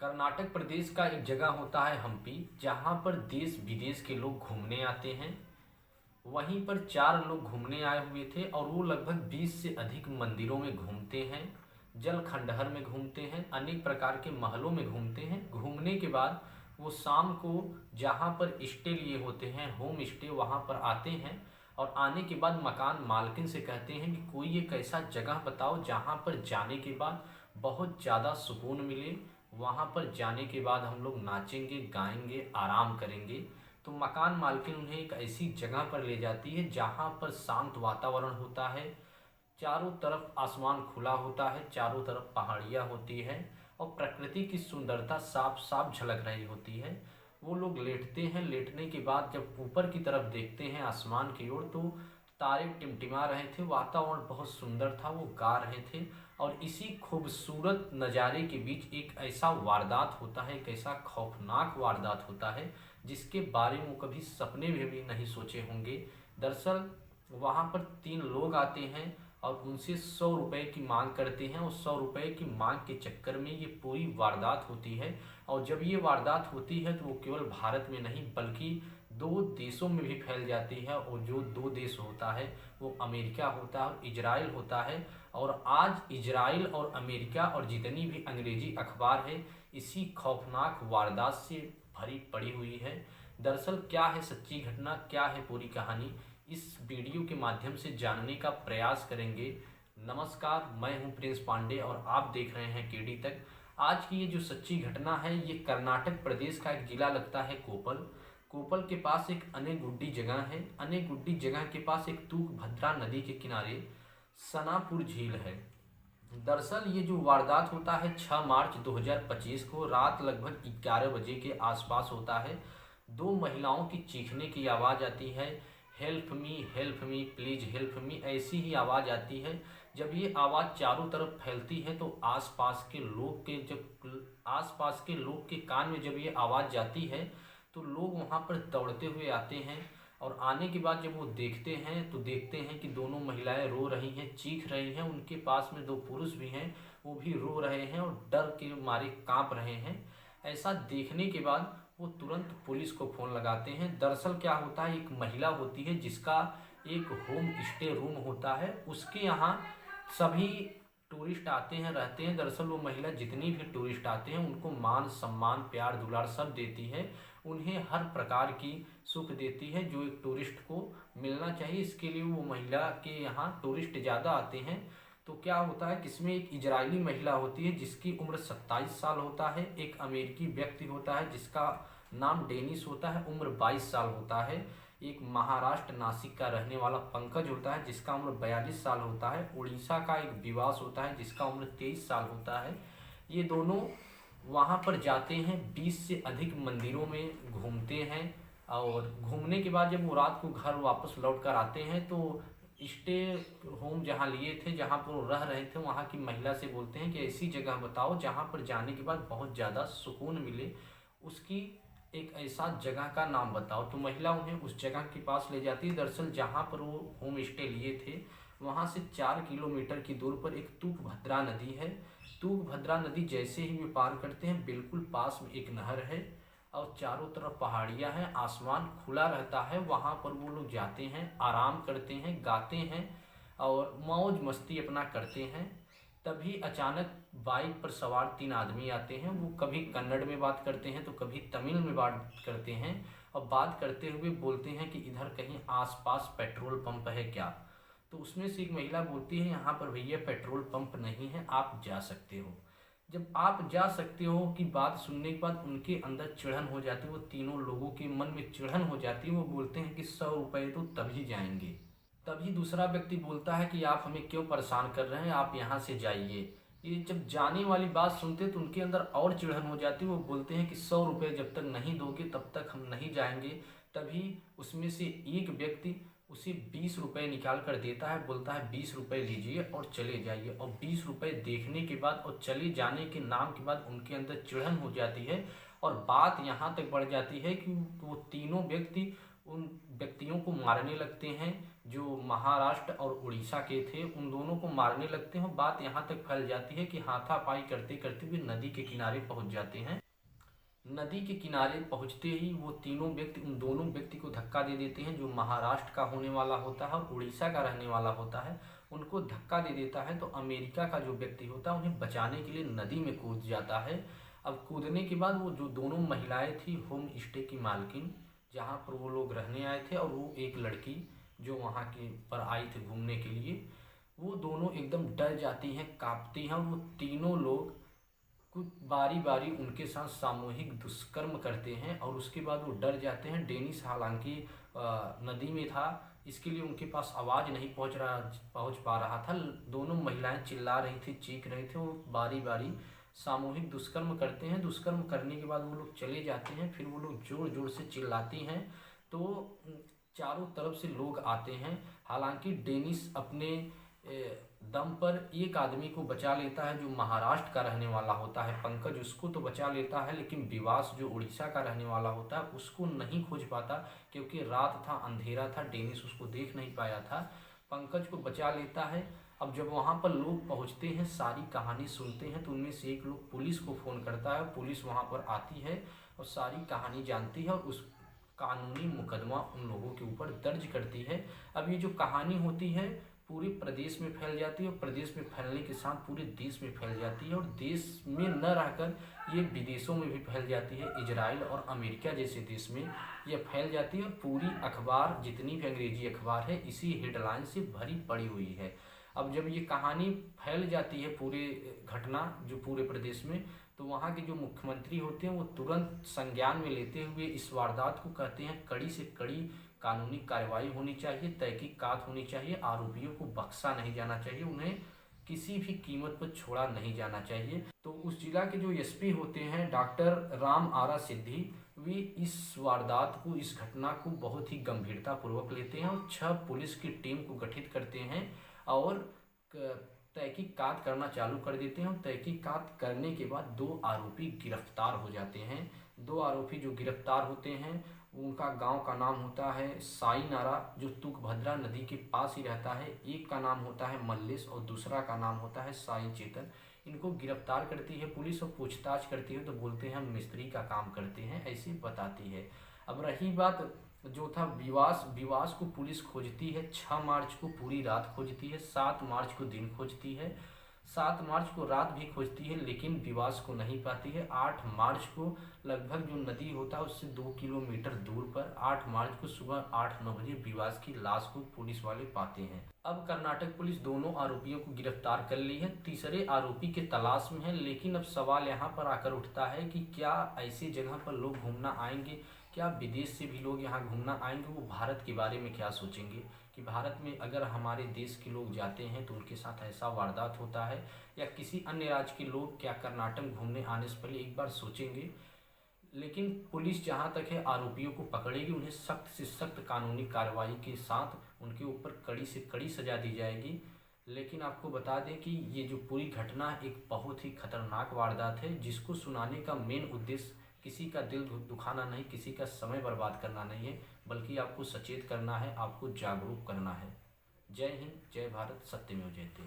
कर्नाटक प्रदेश का एक जगह होता है हम्पी, जहाँ पर देश विदेश के लोग घूमने आते हैं। वहीं पर 4 लोग घूमने आए हुए थे और वो लगभग 20 से अधिक मंदिरों में घूमते हैं, जल खंडहर में घूमते हैं, अनेक प्रकार के महलों में घूमते हैं। घूमने के बाद वो शाम को जहाँ पर स्टे लिए होते हैं, होम स्टे, वहाँ पर आते हैं और आने के बाद मकान मालकिन से कहते हैं कि कोई एक ऐसा जगह बताओ जहाँ पर जाने के बाद बहुत ज़्यादा सुकून मिले। वहाँ पर जाने के बाद हम लोग नाचेंगे, गाएंगे, आराम करेंगे। तो मकान मालकिन उन्हें एक ऐसी जगह पर ले जाती है जहाँ पर शांत वातावरण होता है, चारों तरफ आसमान खुला होता है, चारों तरफ पहाड़ियाँ होती है और प्रकृति की सुंदरता साफ साफ झलक रही होती है। वो लोग लेटते हैं। लेटने के बाद जब ऊपर की तरफ देखते हैं आसमान की ओर, तो तारे टिमटिमा रहे थे, वातावरण बहुत सुंदर था, वो गा रहे थे। और इसी खूबसूरत नज़ारे के बीच एक ऐसा वारदात होता है, एक ऐसा खौफनाक वारदात होता है जिसके बारे में वो कभी सपने में भी नहीं सोचे होंगे। दरअसल वहाँ पर 3 लोग आते हैं और उनसे 100 रुपए की मांग करते हैं और 100 रुपए की मांग के चक्कर में ये पूरी वारदात होती है। और जब ये वारदात होती है तो वो केवल भारत में नहीं बल्कि 2 देशों में भी फैल जाती है। और जो 2 देश होता है वो अमेरिका होता है और इजराइल होता है। और आज इजराइल और अमेरिका और जितनी भी अंग्रेजी अखबार है इसी खौफनाक वारदात से भरी पड़ी हुई है। दरअसल क्या है सच्ची घटना, क्या है पूरी कहानी, इस वीडियो के माध्यम से जानने का प्रयास करेंगे। नमस्कार, मैं हूं प्रिंस पांडे और आप देख रहे हैं केडी तक। आज की ये जो सच्ची घटना है ये कर्नाटक प्रदेश का एक जिला लगता है कोपल। कोपल के पास एक अनेगुड्डी जगह है। अनेगुड्डी जगह के पास एक तुंगभद्रा नदी के किनारे सनापुर झील है। दरअसल ये जो वारदात होता है 6 मार्च 2025 को रात लगभग 11 बजे के आसपास होता है। 2 महिलाओं की चीखने की आवाज़ आती है, help me please help me, ऐसी ही आवाज़ आती है। जब ये आवाज़ चारों तरफ फैलती है तो आसपास के लोग के कान में जब ये आवाज़ जाती है तो लोग वहाँ पर दौड़ते हुए आते हैं। और आने के बाद जब वो देखते हैं तो देखते हैं कि दोनों महिलाएं रो रही हैं, चीख रही हैं। उनके पास में 2 पुरुष भी हैं, वो भी रो रहे हैं और डर के मारे कांप रहे हैं। ऐसा देखने के बाद वो तुरंत पुलिस को फ़ोन लगाते हैं। दरअसल क्या होता है, एक महिला होती है जिसका एक होम स्टे रूम होता है, उसके यहाँ सभी टूरिस्ट आते हैं, रहते हैं। दरअसल वो महिला जितनी भी टूरिस्ट आते हैं उनको मान सम्मान प्यार दुलार सब देती है, उन्हें हर प्रकार की सुख देती है जो एक टूरिस्ट को मिलना चाहिए। इसके लिए वो महिला के यहाँ टूरिस्ट ज़्यादा आते हैं। तो क्या होता है कि इसमें एक इजरायली महिला होती है जिसकी उम्र 27 साल होता है, एक अमेरिकी व्यक्ति होता है जिसका नाम डेनिस होता है, उम्र 22 साल होता है, एक महाराष्ट्र नासिक का रहने वाला पंकज होता है जिसका उम्र 42 साल होता है, उड़ीसा का एक विवास होता है जिसका उम्र 23 साल होता है। ये दोनों वहाँ पर जाते हैं, 20 से अधिक मंदिरों में घूमते हैं। और घूमने के बाद जब वो रात को घर वापस लौट कर आते हैं तो स्टे होम जहाँ लिए थे, जहाँ पर वो रह रहे थे, वहाँ की महिला से बोलते हैं कि ऐसी जगह बताओ जहाँ पर जाने के बाद बहुत ज़्यादा सुकून मिले, उसकी एक ऐसा जगह का नाम बताओ। तो महिला उन्हें उस जगह के पास ले जाती है। दरअसल जहाँ पर वो होम स्टे लिए थे वहाँ से 4 किलोमीटर की दूर पर एक तुंगभद्रा नदी है। तुंगभद्रा नदी जैसे ही वे पार करते हैं बिल्कुल पास में एक नहर है और चारों तरफ पहाड़ियाँ हैं, आसमान खुला रहता है। वहाँ पर वो लोग जाते हैं, आराम करते हैं, गाते हैं और मौज मस्ती अपना करते हैं। तभी अचानक बाइक पर सवार 3 आदमी आते हैं। वो कभी कन्नड़ में बात करते हैं तो कभी तमिल में बात करते हैं और बात करते हुए बोलते हैं कि इधर कहीं आसपास पेट्रोल पंप है क्या। तो उसमें से एक महिला बोलती है यहाँ पर भैया पेट्रोल पंप नहीं है, आप जा सकते हो। जब आप जा सकते हो की बात सुनने के बाद उनके अंदर चिढ़न हो जाती है, वो तीनों लोगों के मन में चिढ़न हो जाती है। वो बोलते हैं कि 100 रुपये तो तभी जाएंगे। तभी दूसरा व्यक्ति बोलता है कि आप हमें क्यों परेशान कर रहे हैं, आप यहाँ से जाइए। ये जब जाने वाली बात सुनते तो उनके अंदर और चिढ़न हो जाती। वो बोलते हैं कि 100 रुपये जब तक नहीं दोगे तब तक हम नहीं जाएंगे। तभी उसमें से एक व्यक्ति उसे 20 रुपये निकाल कर देता है, बोलता है 20 रुपये लीजिए और चले जाइए। और 20 रुपये देखने के बाद और चले जाने के नाम के बाद उनके अंदर चिढ़न हो जाती है और बात यहाँ तक बढ़ जाती है कि वो तीनों व्यक्ति उन व्यक्तियों को मारने लगते हैं जो महाराष्ट्र और उड़ीसा के थे, उन दोनों को मारने लगते हैं। बात यहाँ तक फैल जाती है कि हाथापाई करते करते हुए नदी के किनारे पहुँच जाते हैं। नदी के किनारे पहुंचते ही वो तीनों व्यक्ति उन दोनों व्यक्ति को धक्का दे देते हैं, जो महाराष्ट्र का होने वाला होता है और उड़ीसा का रहने वाला होता है। उनको धक्का दे देता है तो अमेरिका का जो व्यक्ति होता है उन्हें बचाने के लिए नदी में कूद जाता है। अब कूदने के बाद वो जो दोनों महिलाएं थी होम स्टे की मालकिन, जहाँ पर वो लोग रहने आए थे, और वो एक लड़की जो वहाँ के पर आई थी घूमने के लिए, वो दोनों एकदम डर जाती हैं, कांपती हैं। और वो तीनों लोग कुछ बारी बारी उनके साथ सामूहिक दुष्कर्म करते हैं और उसके बाद वो डर जाते हैं। डेनिस हालांकि नदी में था, इसके लिए उनके पास आवाज़ नहीं पहुंच पा रहा था। दोनों महिलाएं चिल्ला रही थी, चीख रही थी। वो बारी बारी सामूहिक दुष्कर्म करते हैं। दुष्कर्म करने के बाद वो लोग चले जाते हैं। फिर वो लोग जोर जोर से चिल्लाती हैं तो चारों तरफ से लोग आते हैं। हालांकि डेनिस अपने दम पर एक आदमी को बचा लेता है जो महाराष्ट्र का रहने वाला होता है, पंकज, उसको तो बचा लेता है, लेकिन विवास जो उड़ीसा का रहने वाला होता है उसको नहीं खोज पाता, क्योंकि रात था, अंधेरा था, डेनिस उसको देख नहीं पाया था। पंकज को बचा लेता है। अब जब वहाँ पर लोग पहुँचते हैं, सारी कहानी सुनते हैं, तो उनमें से एक लोग पुलिस को फ़ोन करता है। पुलिस वहाँ पर आती है और सारी कहानी जानती है और उस कानूनी मुकदमा उन लोगों के ऊपर दर्ज करती है। अब ये जो कहानी होती है पूरे प्रदेश में फैल जाती है और प्रदेश में फैलने के साथ पूरे देश में फैल जाती है, और देश में न रहकर ये विदेशों में भी फैल जाती है। इजराइल और अमेरिका जैसे देश में यह फैल जाती है और पूरी अखबार, जितनी भी अंग्रेजी अखबार है, इसी हेडलाइन से भरी पड़ी हुई है। अब जब ये कहानी फैल जाती है, पूरे घटना जो पूरे प्रदेश में, तो वहाँ के जो मुख्यमंत्री होते हैं वो तुरंत संज्ञान में लेते हुए इस वारदात को कहते हैं कड़ी से कड़ी कानूनी कार्रवाई होनी चाहिए, तहकीकात होनी चाहिए, आरोपियों को बख्शा नहीं जाना चाहिए, उन्हें किसी भी कीमत पर छोड़ा नहीं जाना चाहिए। तो उस जिला के जो एसपी होते हैं डॉक्टर राम आरा सिद्धि, वे इस वारदात को, इस घटना को बहुत ही गंभीरता पूर्वक लेते हैं और 6 पुलिस की टीम को गठित करते हैं और तहकीकात करना चालू कर देते हैं। और तहकीकात करने के बाद 2 आरोपी गिरफ्तार हो जाते हैं। 2 आरोपी जो गिरफ्तार होते हैं उनका गांव का नाम होता है साई नारा, जो तुंगभद्रा नदी के पास ही रहता है। एक का नाम होता है मल्लेश और दूसरा का नाम होता है साई चेतन। इनको गिरफ्तार करती है पुलिस और पूछताछ करती है तो बोलते हैं हम मिस्त्री का काम करते हैं, ऐसे बताती है। अब रही बात जो था विवास को पुलिस खोजती है। 6 मार्च को पूरी रात खोजती है, 7 मार्च को दिन खोजती है, 7 मार्च को रात भी खोजती है, लेकिन विवास को नहीं पाती है। 8 मार्च को लगभग जो नदी होता है उससे 2 किलोमीटर दूर पर 8 मार्च को सुबह 8-9 बजे विवास की लाश को पुलिस वाले पाते हैं। अब कर्नाटक पुलिस दोनों आरोपियों को गिरफ्तार कर ली है, तीसरे आरोपी के तलाश में है। लेकिन अब सवाल यहाँ पर आकर उठता है कि क्या ऐसी जगह पर लोग घूमना आएंगे, क्या विदेश से भी लोग यहाँ घूमना आएंगे, वो भारत के बारे में क्या सोचेंगे कि भारत में अगर हमारे देश के लोग जाते हैं तो उनके साथ ऐसा वारदात होता है, या किसी अन्य राज्य के लोग क्या कर्नाटक घूमने आने से पहले एक बार सोचेंगे। लेकिन पुलिस जहाँ तक है आरोपियों को पकड़ेगी, उन्हें सख्त से सख्त कानूनी कार्रवाई के साथ उनके ऊपर कड़ी से कड़ी सजा दी जाएगी। लेकिन आपको बता दें कि ये जो पूरी घटना एक बहुत ही खतरनाक वारदात है, जिसको सुनाने का मेन उद्देश्य किसी का दिल दुखाना नहीं, किसी का समय बर्बाद करना नहीं है, बल्कि आपको सचेत करना है, आपको जागरूक करना है। जय हिंद, जय भारत, सत्यमेव जयते।